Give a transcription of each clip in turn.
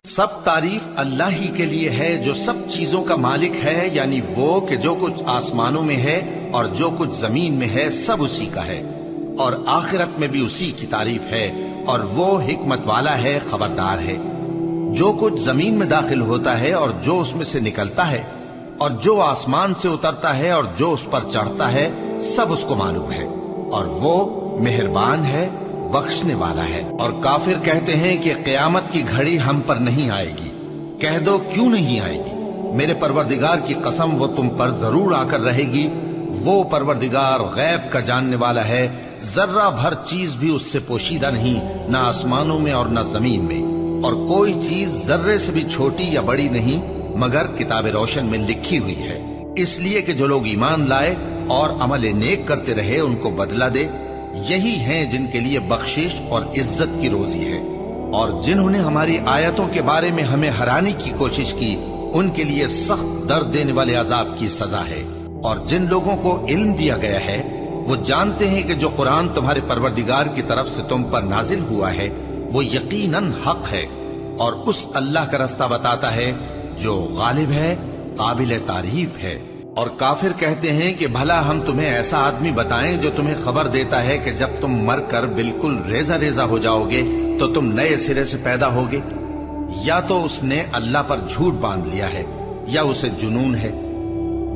سب تعریف اللہ ہی کے لیے ہے جو سب چیزوں کا مالک ہے، یعنی وہ کہ جو کچھ آسمانوں میں ہے اور جو کچھ زمین میں ہے سب اسی کا ہے، اور آخرت میں بھی اسی کی تعریف ہے، اور وہ حکمت والا ہے، خبردار ہے۔ جو کچھ زمین میں داخل ہوتا ہے اور جو اس میں سے نکلتا ہے، اور جو آسمان سے اترتا ہے اور جو اس پر چڑھتا ہے، سب اس کو معلوم ہے، اور وہ مہربان ہے، بخشنے والا ہے۔ اور کافر کہتے ہیں کہ قیامت کی گھڑی ہم پر نہیں آئے گی۔ کہہ دو کیوں نہیں آئے گی؟ میرے پروردگار کی قسم وہ تم پر ضرور آ کر رہے گی۔ وہ پروردگار غیب کا جاننے والا ہے، ذرہ بھر چیز بھی اس سے پوشیدہ نہیں، نہ آسمانوں میں اور نہ زمین میں، اور کوئی چیز ذرے سے بھی چھوٹی یا بڑی نہیں مگر کتاب روشن میں لکھی ہوئی ہے، اس لیے کہ جو لوگ ایمان لائے اور عمل نیک کرتے رہے ان کو بدلہ دے۔ یہی ہیں جن کے لیے بخشش اور عزت کی روزی ہے، اور جنہوں نے ہماری آیتوں کے بارے میں ہمیں ہرانے کی کوشش کی ان کے لیے سخت درد دینے والے عذاب کی سزا ہے۔ اور جن لوگوں کو علم دیا گیا ہے وہ جانتے ہیں کہ جو قرآن تمہارے پروردگار کی طرف سے تم پر نازل ہوا ہے وہ یقیناً حق ہے، اور اس اللہ کا رستہ بتاتا ہے جو غالب ہے، قابل تعریف ہے۔ اور کافر کہتے ہیں کہ بھلا ہم تمہیں ایسا آدمی بتائیں جو تمہیں خبر دیتا ہے کہ جب تم مر کر بالکل ریزہ ریزہ ہو جاؤ گے تو تم نئے سرے سے پیدا ہوگے؟ یا تو اس نے اللہ پر جھوٹ باندھ لیا ہے یا اسے جنون ہے۔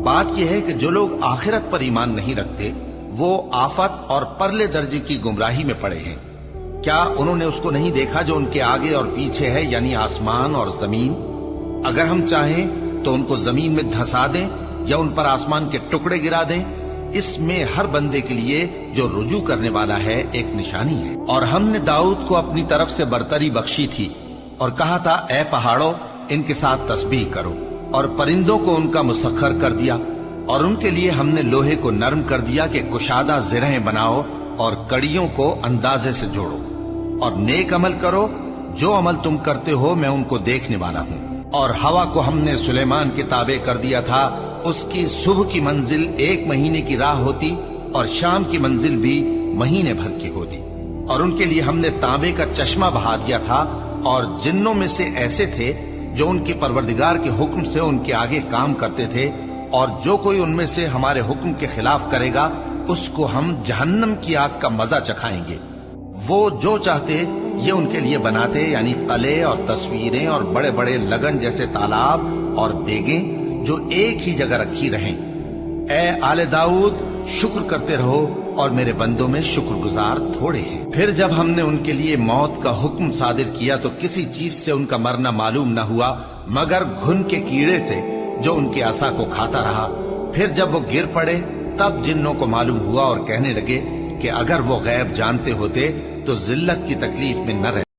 بات یہ ہے کہ جو لوگ آخرت پر ایمان نہیں رکھتے وہ آفت اور پرلے درجے کی گمراہی میں پڑے ہیں۔ کیا انہوں نے اس کو نہیں دیکھا جو ان کے آگے اور پیچھے ہے، یعنی آسمان اور زمین؟ اگر ہم چاہیں تو ان کو زمین میں دھسا دیں یا ان پر آسمان کے ٹکڑے گرا دیں، اس میں ہر بندے کے لیے جو رجوع کرنے والا ہے ایک نشانی ہے۔ اور ہم نے داؤد کو اپنی طرف سے برتری بخشی تھی اور کہا تھا اے پہاڑوں ان کے ساتھ تسبیح کرو، اور پرندوں کو ان کا مسخر کر دیا، اور ان کے لیے ہم نے لوہے کو نرم کر دیا کہ کشادہ زرہیں بناؤ اور کڑیوں کو اندازے سے جوڑو، اور نیک عمل کرو، جو عمل تم کرتے ہو میں ان کو دیکھنے والا ہوں۔ اور ہوا کو ہم نے سلیمان کے تابع کر دیا تھا، اس کی صبح کی منزل 1 مہینے کی راہ ہوتی اور شام کی منزل بھی مہینے بھر کی ہوتی۔ اور ان کے لیے ہم نے تانبے کا چشمہ بہا دیا تھا، اور جنوں میں سے ایسے تھے جو ان کے پروردگار کے حکم سے ان کے آگے کام کرتے تھے، اور جو کوئی ان میں سے ہمارے حکم کے خلاف کرے گا اس کو ہم جہنم کی آگ کا مزہ چکھائیں گے۔ وہ جو چاہتے یہ ان کے لیے بناتے، یعنی قلعے اور تصویریں اور بڑے بڑے لگن جیسے تالاب اور دیگیں جو ایک ہی جگہ رکھی رہیں۔ اے آل داؤد شکر کرتے رہو، اور میرے بندوں میں شکر گزار تھوڑے ہیں۔ پھر جب ہم نے ان کے لیے موت کا حکم صادر کیا تو کسی چیز سے ان کا مرنا معلوم نہ ہوا مگر گھن کے کیڑے سے جو ان کے عصا کو کھاتا رہا۔ پھر جب وہ گر پڑے تب جنوں کو معلوم ہوا اور کہنے لگے کہ اگر وہ غیب جانتے ہوتے تو ذلت کی تکلیف میں نہ رہتے۔